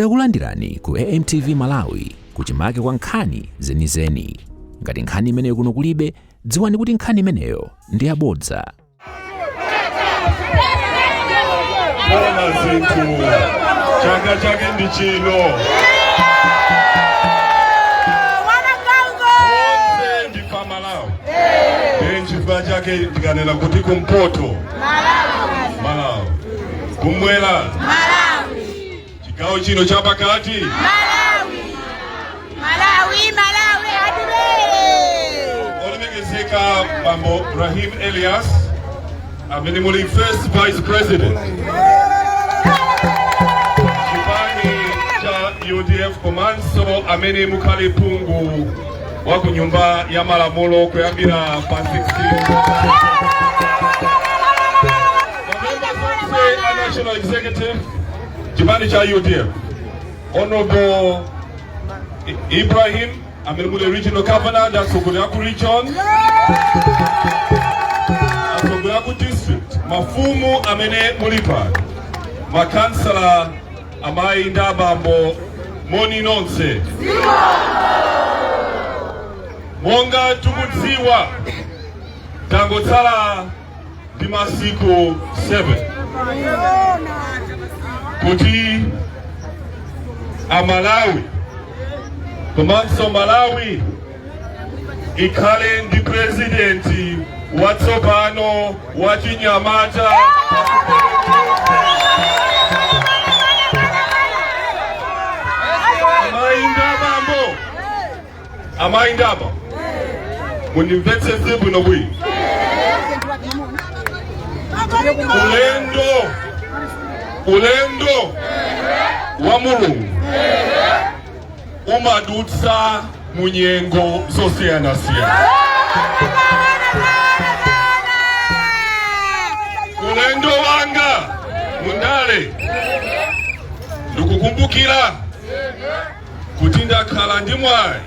Takulandirani ku AMTV Malawi kuchimake kwa nkhani zenizeni. Ngati nkhani imeneyo kuno kulibe, dziwani kuti nkhani imeneyo ndi yabodza. Bona zinthu chaka chake ndi chino. Onse ndi pa Malawi. Chifukwa chake tikanena kuti kumpoto Malawi, kumwera chigawo chino chapakati Malawi atubere. Olemekezeka Bambo Brahim Elias amene muli first vice president chipani cha UDF komanso amene mukhale phungu wa ku nyumba ya malamulo kuyambira pa 16 National Executive chipani cha UDF, Honorable Ibrahim amene muli regional governor ndatsogolera ku region, atsogolera ku district, mafumu amene muli pano, makansala amayi ndi abambo moni nonse. Monga tikudziwa tangotsala ndi masiku 7 kuti Amalawi komanso Malawi ikhale ndi presidenti watsopano wachinyamata amayi ndaba mundimvetsetse bwino bwino. Ulendo wa Mulungu umadutsa munyengo zosiyanasiyana. Ulendo wanga mundale ndikukumbukira kuti ndakhala ndi mwayi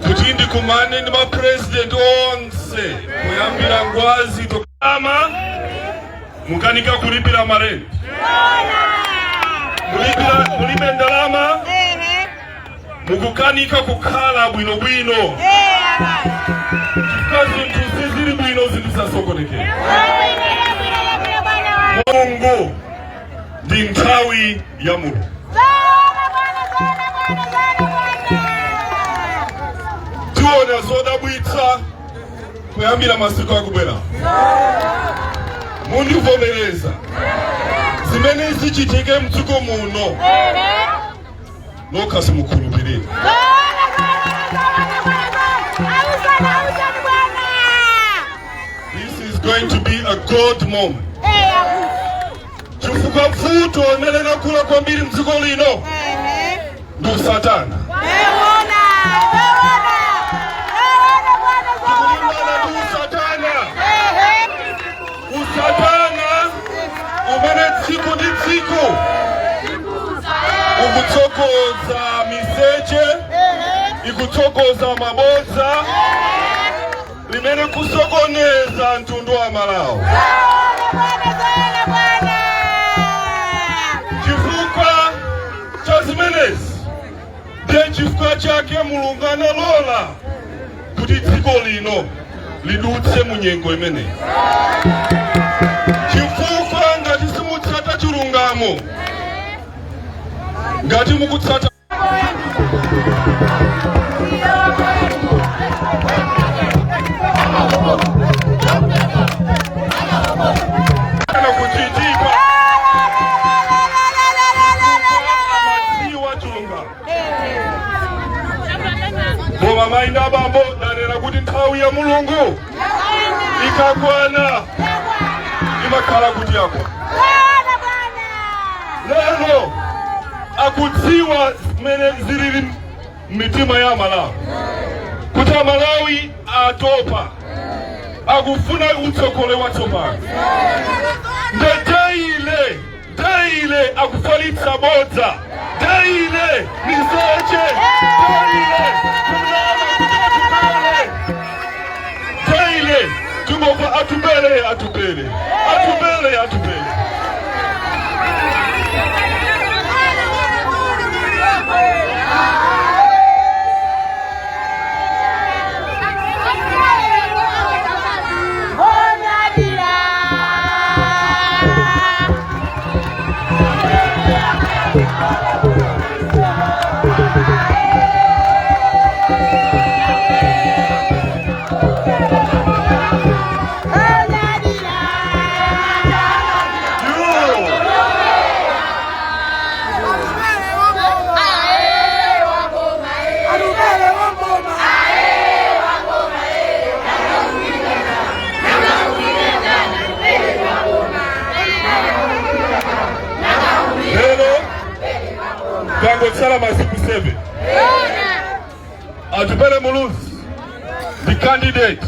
kuti ndikumane ndi mapresident onse kuyambira Ngwazi tokama mukanika kulipira marenti mulibe ndalama mukukanika kukhala bwinobwino chifukwa zinthu sizili bwino zinthu zasokonekera. Mulungu ndi nthawi ya Mulungu. Tiona zodabwitsa kuyambira masiku akubwera. Mundivomereza zimene zichitike mdziko muno nokha simukhulupirira. This is going to be a God moment. Chifukwa vuto limene linakula kwambiri mdziko lino ndi Satana. Usatana umene tsiku ndi tsiku ukutsogoza miseche, ikutsogoza mabodza limene kusokoneza mtundu wa Malawi. Chifukwa cha zimenezi ndiye chifukwa chake Mulungu analola kuti dziko lino lidutse munyengo imeneyi. Chifukwa ngati simutsata chilungamo, ngati mukutsata kuchitika boma mayi ndi abambo danena kuti nthawi ya Mulungu ikakwana imakhala kuti yakwa. Lero akudziwa zimene zilili mitima ya Malawi, kuti Malawi atopa akufuna utsogoleri watsopano. Deile akufalitsa bodza, deile miseche, deile tumova atubele. Atupele Muluzi, the candidate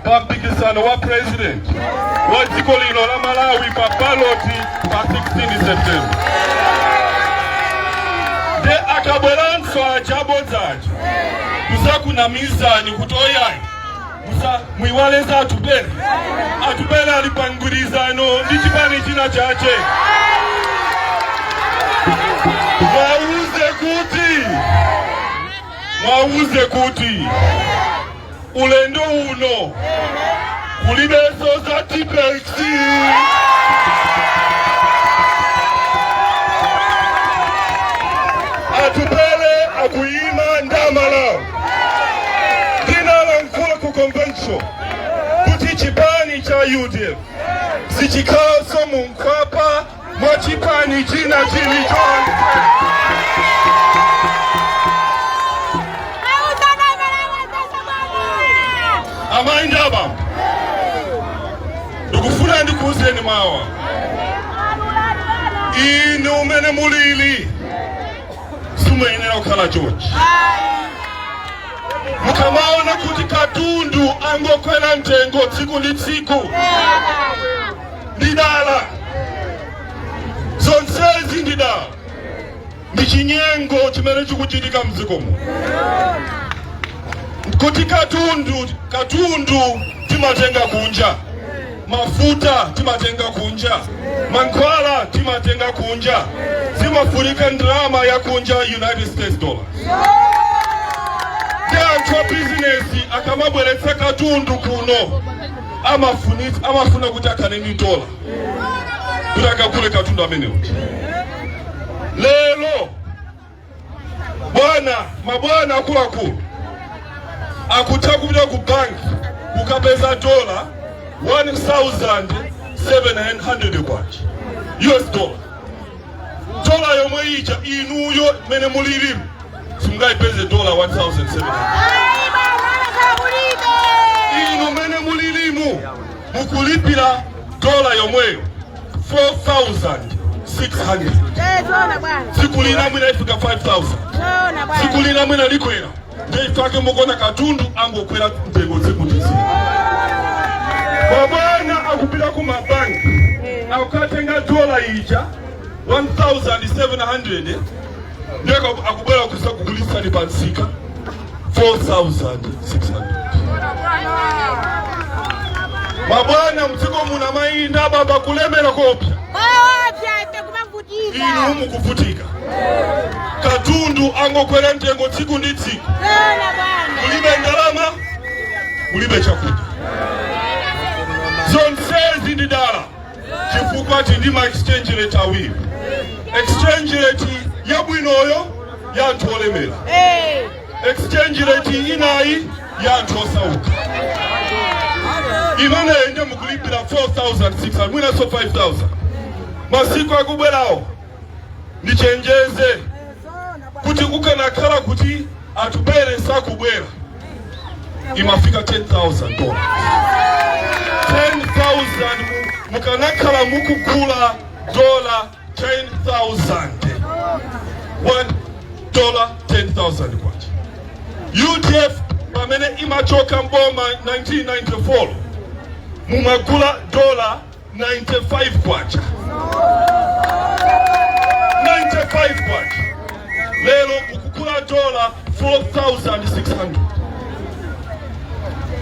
Pampikisano wa president wa dziko lino la Malawi pa baloti pa 16 September. De akabweranso ajabo zacho kusakunamiza ni kutoyai musa mwiwaleza atupele alipangurizano ndi chipani china chache mwauze kuti ulendo uno kulibeso za TPX atupele akuyima ndamala dina la mkula ku convention kuti chipani cha UDF sichikaso munkapa mwa chipani china chilichonse amaindaba ndikufuna ndikuuzeni mawa inu umene mulili simuyenera kukhala George mukamaona kuti katundu angokwera mtengo tsiku ndi tsiku ndidala zonsezi ndidala ndi chinyengo chimene chikuchitika mdzikomo kuti katundu timatenga kunja, mafuta timatenga kunja, mankhwala timatenga kunja, zimafurika ndalama ya kunja United States dollars. Anthu business akamabweretsa katundu kuno amafuna kuti akhale ndi dola kuti akagule katundu amenewo. Lelo mabwana akuluakulu akutaka kupita ku bank ukapeza dola 1,700 kwacha US dollar. Dola yomwe ija inuyo mene mulilimu simungayipeze dola 1,700. Inu mene mulilimu mukulipira dola yomweyo 4,600. Sikulina mwina ifika 5,000. Sikulina mwina likwera. Ndifake mukona katundu angokwera mtengo zikutisi. Babana akupita ku mabanki akatenga dola ija 1,700 ndeka akubwera kugulisa ni pansika 4,600. Babana mtiko muna mainda baba kulemera kopya. Inu mukuvutika. Katundu angokwera mtengo tsiku ndi tsiku. Mulibe ndalama, mulibe chakudya. Zonsezi ndi dala chifukwa tindima exchange rate awiri. Exchange rate yabwinoyo ya anthu olemera. Exchange rate inayi ya anthu osauka. Imene ende mukulipira 4,600 mwina so 5,000. Masiku akubwerawo ndichenjeze kuti kukanakhala kuti atubere sakubwera imafika $10,000. 10,000 mukanakhala mukugula dola 10,000. $1 10,000 kwacha. UDF pamene imachoka mboma 1994 mumagula dola 95 kwacha. 95 kwacha. Lelo ukukula dola 4,600.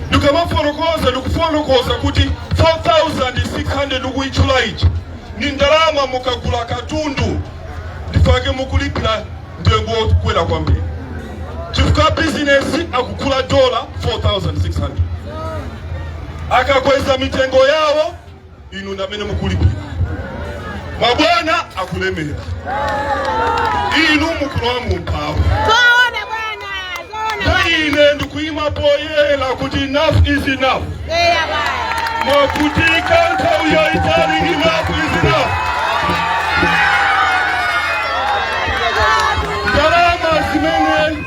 Ndukamafonokoza kuti 4,600 ukuichula ichi ni ndalama mukagula katundu ndifake mukulipira ndengo kwela kwambiri. Chifuka business akukula dola 4,600 akakweza mitengo yawo inu ndamene mukulipira. Mabwana akulemera inu mukulowa mumpawo. Ine ndikuima poyela kuti enough is enough. Mwakuti kanta uya itali enough is enough. Dalama zimene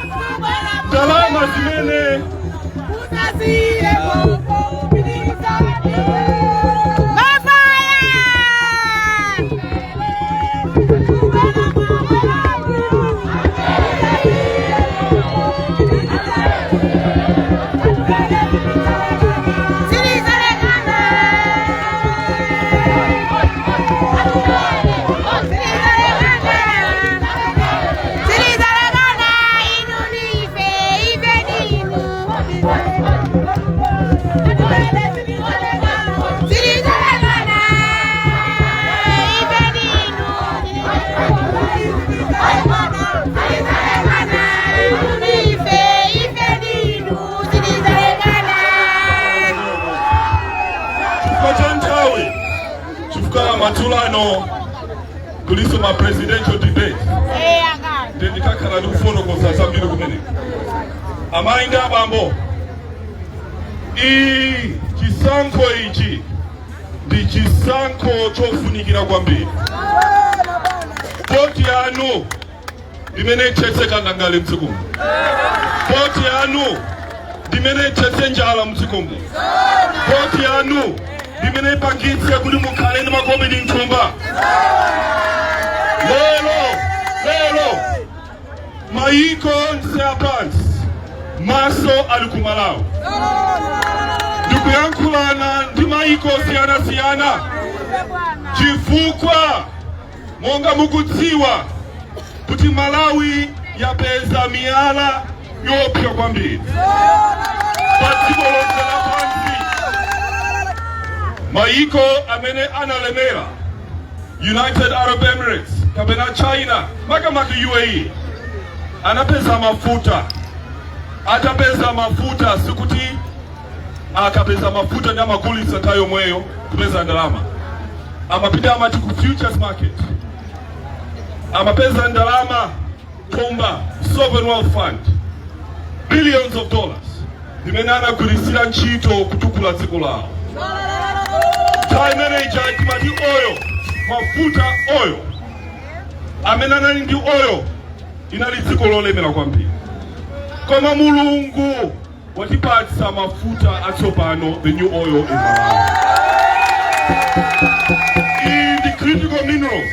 Matulano kuliso ma presidential debate. Ndi kakala lufono ko sasa mbili kumene. Amainda bambo. Chisanko ichi ndi chisanko chofunikira kwambiri. Voti yanu ndimene chetseka ngangale mtsikumu. Voti yanu ndimene chetse njala mtsikumu. Voti yanu ndimene pangitse kuti mukhale ndi makope ndi mthumba. Lero maiko nse apansi maso ali ku Malawi. Ndikuyankhulana ndi maiko siyana chifukwa monga mukudziwa kuti Malawi yapeza miyala yopsa kwambiri pa dziko lonse lapansi. Maiko amene analemera United Arab Emirates kapena China makamaka UAE anapeza mafuta. Atapeza mafuta sikuti akapeza mafuta ndi amagulitsa tayo mweyo kupeza ndalama. Amapita amati ku futures market amapeza ndalama thumba sovereign wealth fund billions of dollars ndimene anagulitsira ntchito kutukula dziko lawo. Time manager timati oil mafuta oil amene anali ndi oil inali dziko lolemera kwambiri. Koma Mulungu watipatsa mafuta atsopano, the new oil in Malawi. In the critical minerals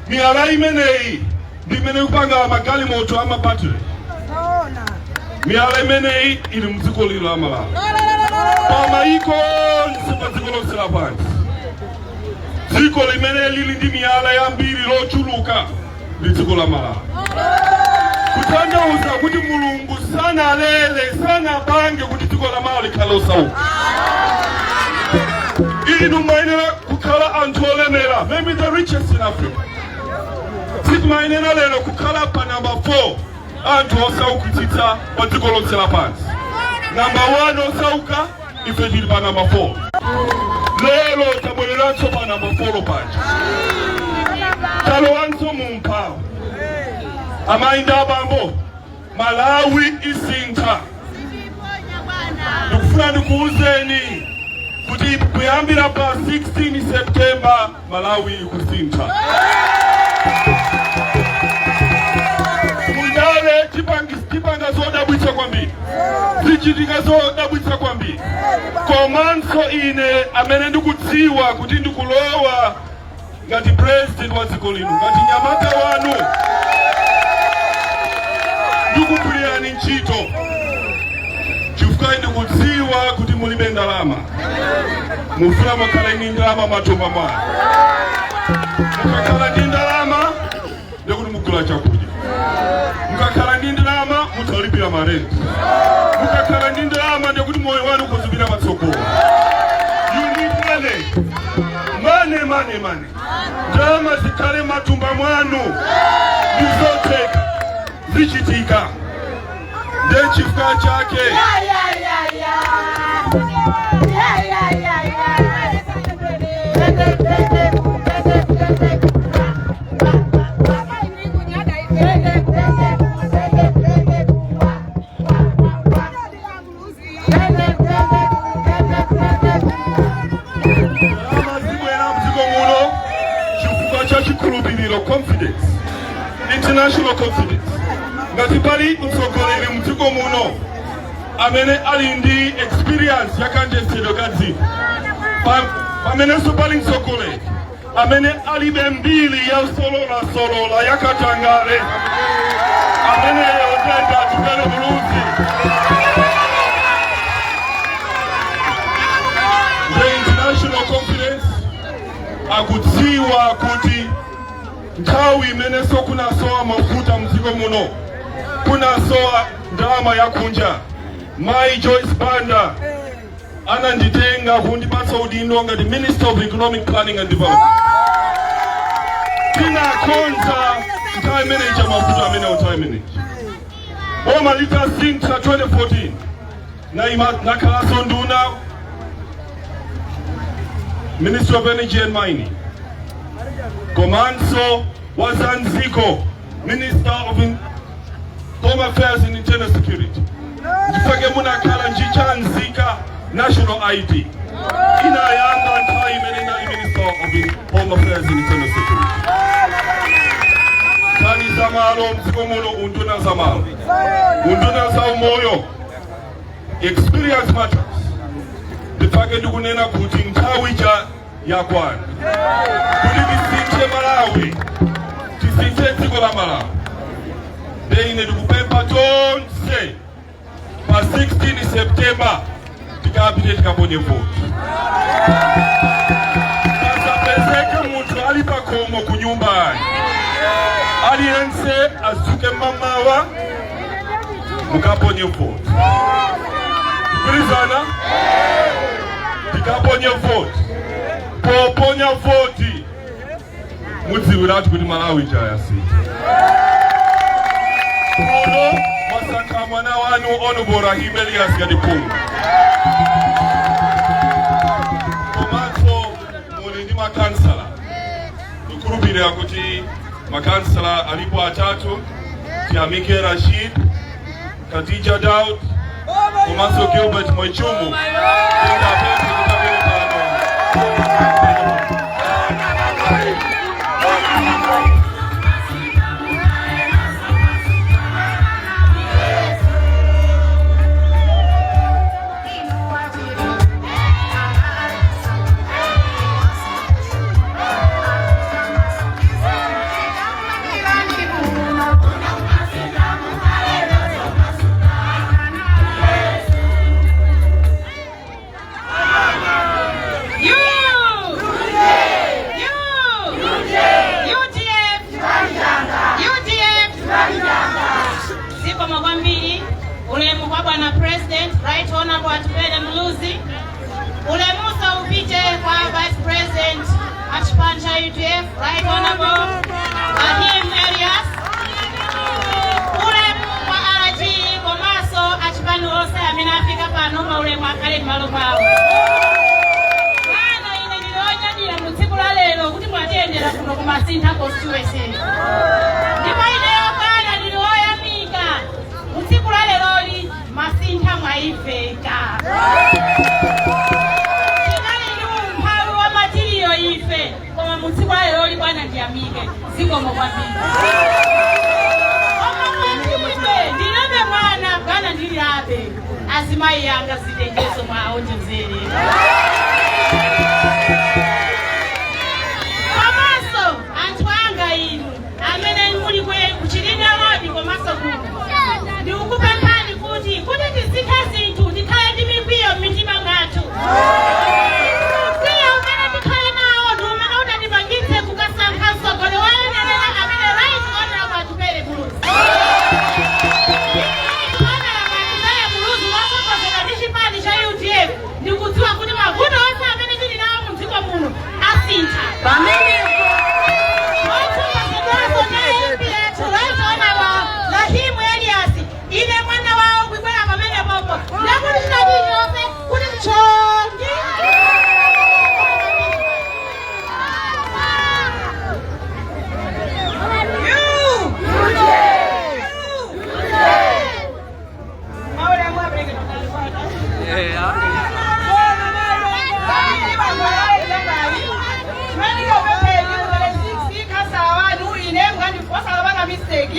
miyala imeneyi ndimene kupanga magali moto ama battery. Miyala imeneyi ili mdziko lilo la Malawi. Pamaiko nsipa dziko lonse lapansi. Dziko limene lili ndi miyala yambiri lochuluka ndi dziko la Malawi. Kutanthauza kuti Mulungu sanalele sanapange kuti dziko la Malawi likhale osauka. Inu mayenera kukhala anthu olemera, maybe the richest in Africa. Mayenera lero kukhala pa number 4 anthu osaukitsitsa pa dziko lonse lapansi. Number 1 osauka ife tili pa number 4. Lero tabwereranso pa number 4 panja. Talowanso mumphawo. Amainda bambo Malawi isintha. Ndikufuna ndikuwuzeni kuti kuyambira pa 16 September Malawi ikusintha. Mundale tipanga zodabwitsa kwambiri. Zichitika zodabwitsa kwambiri. Komanso ine amene ndikudziwa kuti ndikulowa ngati president wa dziko lino, ngati nyamata wanu ndikugwirani ntchito chifukwa ndikudziwa kuti mulibe ndalama. Mufuna mukhala ndi ndalama matumba mwanu. Mukakhala ndi ndalama ndikuti mugula chakudya. Mukakhala ndi ndalama mutalipira marenti. Mukakhala ndi ndalama ndikuti moyo wanu ukuzipita patsogolo. You need money. Money. Drama zikale matumba mwanu nizoteka zichitika ndechifukwa chake confidence, international confidence. Ngatipali utsogoleri mdziko muno amene ali ndi experience yakanjetsero kadzi. Pamene supali mtsogoleri amene alibe mbiri ya solola yakatangale. Amene yotenda Tupele Buluzi. The international confidence akudziwa kuti nthawi imene kunasowa mafuta mdziko muno, kunasowa ndalama yakunja. Mai Joyce Banda ananditenga kundipatsa udindo ngati Minister of Economic Planning and Development. Tinakonza nthawi imene icha mafuta amene nthawi imene boma litasinta 2014 nakhalanso nduna Minister of Energy and Mining. Komanso Wazanziko, Minister of Home Affairs and Internal Security. Ndifake munakhala njichanzika National ID. Inayamba nthawi imene nali Minister of Home Affairs and Internal Security. Kani zamalo mdziko muno unduna zamalo. Unduna za umoyo. Experience matters. Ndifake ndikunena kuti nthawi yakwana. Kuti tisinche Malawi, tisinche dziko la Malawi. Ine ndikupempha tonse pa 16 September tikapite tikaponye vote. Pasapezeke munthu ali pakhomo ku nyumba aliyense azuke mamawa mukaponye vote. Kulizana? Tikaponye vote. Poponya voti mudziwiratu kuti Malawi chayasita. Uno wasaka mwana wanu Onubora Himelias Gadipunga. Komanso muli ndi makansala. Tukurubire kuti makansala alipo atatu, Tiamike Rashid, Khadija Daud, komanso Gilbert Moichumu. President, Right Honorable Tupele Buluzi, ulemusa upite kwa Vice President Achipanja UTF, Right Honorable Ahim Elias, ulemu kwa RG Komaso Achipanu Ose Aminafika Panuma ulemu akale malupao. Ana ine niloja dia mutikula lelo kuti mwatendera kuno kumasinta constituency. Ndipo ileo kana niloya mika mutikula leloli masinta mwaifeka. Mpalu wa matirio ife koma mutikula leloli bwana ndiamike ziko mwakwambili. Oma mwakiwe ndinabe mwana bwana ndiliabe azimai yanga zitengezo mwa onjo zele. Komaso antwanga inu amene muli kwe kuchilinda wapi komaso kuno ndi ukupe mpani kuti tizika zinthu tikhale ndi mikwiyo m'mitima mwathu. Mkwiyo umene tikhale nawo ndi umene utatipangitse kukasankha mtsogoleri woyenera amene Right Honorable Tupele Buluzi. Right Honorable Tupele Buluzi watsogozera ndi chipani cha UDF ndikudziwa kuti mavuto onse amene tili nawo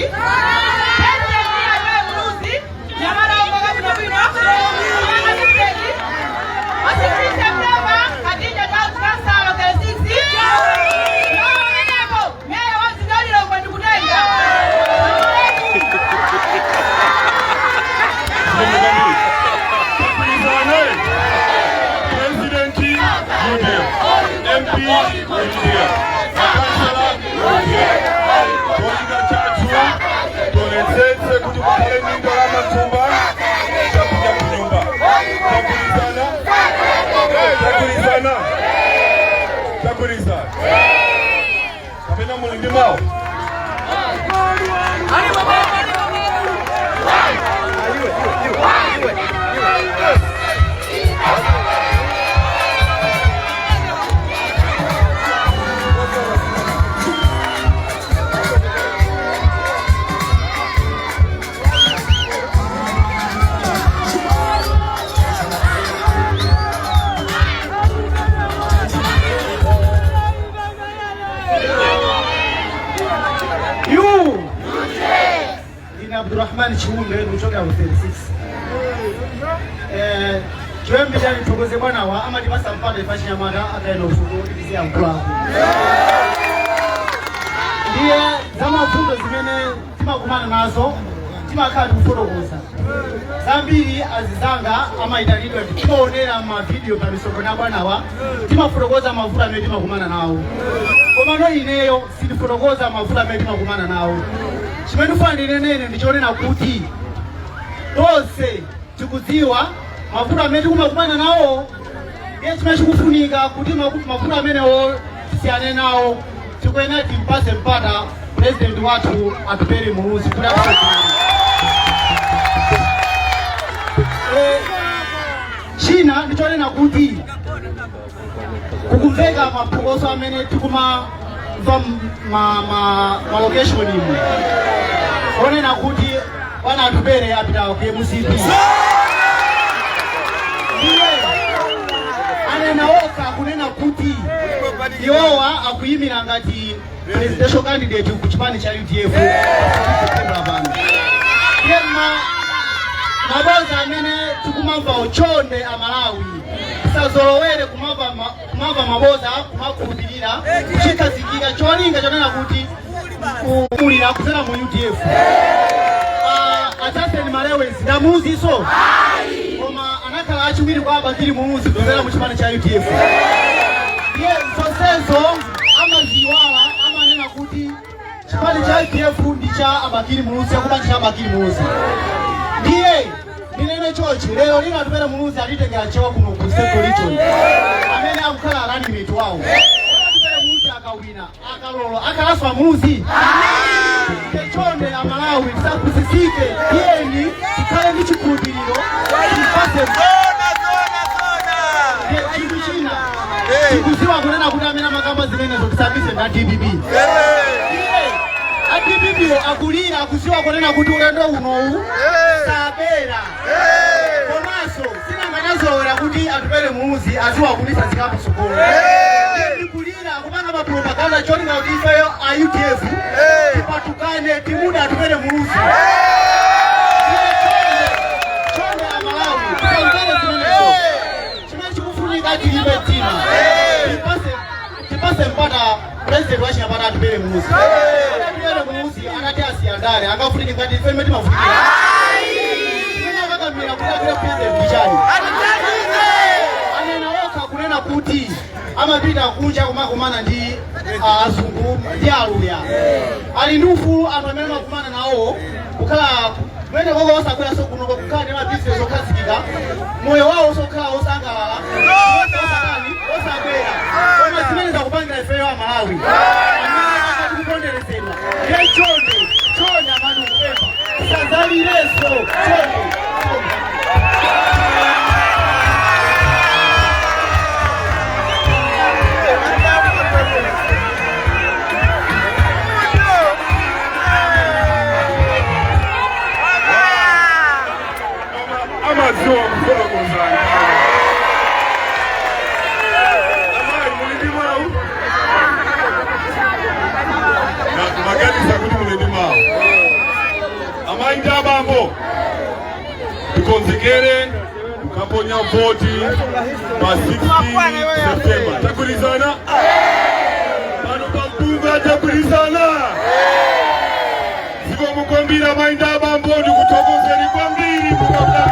President ya Burundi nyamara ngoga binobino asifise mrema Khadija Kasalo Kesisi naoneko meya wa Kigali kwa Ndikudenga President MP Toletsetse kuti kukale mindo la matumba takuja kunyumba takulizana kapena mulindi mao Abdurrahman Chiumbe kutoka Hotel 6. Joembe jani tugoze bwana wa ama dimasa mpande fashi ya mada akaenda usuku ikizia mkwangu. Ndiye zama fundo zimene tima kumana nazo tima kati kuforogoza. Zambiri azizanga ama italidwa tikoonera ma video pamisoko na bwana wa tima forogoza mafuta me tima kumana nao. Komano ineyo sidi forogoza mafuta me tima kumana nao. Chimenu fandi nene ndichonena kuti tose tikuziwa mafuta amene kumakumana nawo ndiye chimene chikufunika kuti mafuta amenewo tisiyane nawo tikuyenera timpase mpata president wathu atupere muruzi kuti China ndichonena kuti kukumveka maphokoso amene tikuma ma location imu onena kuti wana atupere apita ke musipi anena oka kunena kuti yowa akuyimira ngati presidential candidate ku chipani cha UDF maboza amene tikumamva ochonde amalawi sazolowere kumava maboza kumakulupirira chikazikika cholinga chonena kuti kumulira kuzera mu UDF Ataseni Malewezi ndamuziso koma anakhala achiwiri kwa abakiri mumuzi kuzera mu chipani cha UDF ndiye zonsezo amaziwala amanena kuti chipani cha UDF ndi cha abakiri mumuzi akubanja cha abakiri mumuzi ndiye ninene chochi lero lino atupera mumuzi alitegera chewa kuno ku Central Region amene akukhala running mate wawo atupera mumuzi akawina akalolo akalaswa mumuzi chonde amalawi tisakusisike yeni tikale ndi chikhulupiriro tipase chinthu china tikuziwa kunena kuti amene amakamba zimenezo tisabise na DBB DBB akulira akuziwa kunena kuti ulendo unowu sabera komanso sinanganazolowera kuti atupere mumuzi aziwakulisa zikapo sukulu ndikulira kupanga mapropaganda cholinga kuti ifeyo a UDF tipatukane timuda atupere mumuzi chonde amalawi tipatukane zimenezo chimene chikufunika tilibe mtima tipase mpata president wa Chinyamata atupere mumuzi atupere mumuzi anati asiyandale angafunike ngati ife imene timafunikira akakamira kuti atupere president bichani anena oka kunena kuti amapita kunja kumakumana ndi azungu ndi aluya ali ndi ufulu anthu amene makumana nawo kukhala mwene koko osakwera sokunoka kukhala ndi mabizinesi okhazikika moyo wawo osokhala osangalala osakwera koma zimene zakupangira ifeyo amalawi amene akatiponderesedwa ndiye chonde amanu kupempha tisazalireso chonde amaziwa mkono kuzani amai mulindi mau na magani sakuti mulindi Mainda Bambo tukonzekere tukaponya voti pa 16 September. Takulizana? Pano pampunga takulizana? Ziko mukombira Mainda Bambo ndikutokozeni kwambiri mukabulani.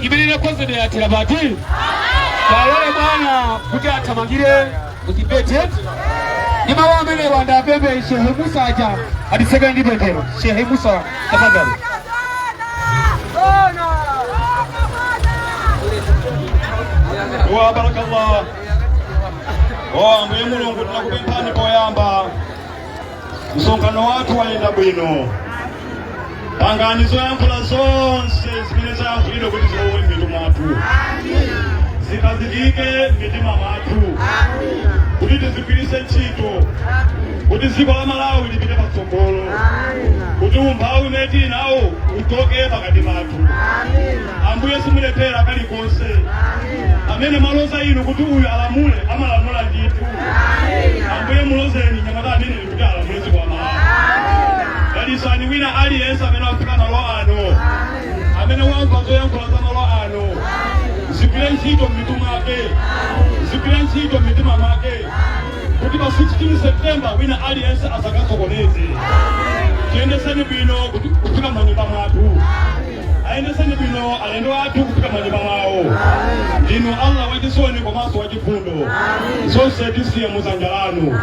Ibirine kwanza ni atirabati wale bwana kuja atamagire kutibete ni mawamele wanda bebe Sheikh Musa aja hadi second bete Sheikh Musa tafadhali. Wa barakallah wa Mulungu tunakupempani boyamba msongano watu waenda bwino tanganizo yankula zonse zimene zayankhulidwa kuti zilowe m'mitu mwathu zikazikike m'mitima mwathu kuti tizigwiritse ntchito kuti dziko la Malawi lipite patsogolo kuti umphawi umene tili nawo uchoke pakati pathu. Ambuye simulephera kalikonse amene maloza inu kuti uyu alamule amalamula ndithu. Ambuye mulozeni nyamata amene kuti alamule dziko la Malawi. Dalisani wina aliyense amene wafika malo ano amene wamva zoyankhula za malo ano zigwire ntchito m'mitu mwake zigwire ntchito m'mitima mwake kuti pa 16 September wina aliyense asakasokoneze. Tiyendeseni bwino kufika manyumba mwathu ayendeseni bwino alendo athu kufika manyumba mwawo. Ndinu Allah wachisoni komanso wachifundo zonse tisiye muzanja lanu.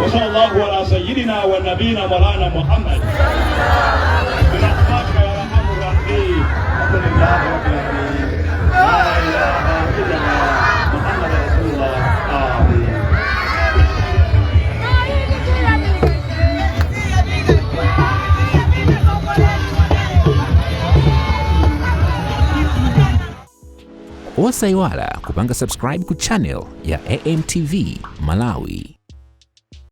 Wa sallallahu ala sayyidina wa nabina Maulana Muhammad. Birahmatika ya arhamar rahimin. Alhamdulillahi rabbil alamin. La ilaha illallah Muhammad rasulullah. Amin. Osaiwala kupanga subscribe ku channel ya AMTV Malawi.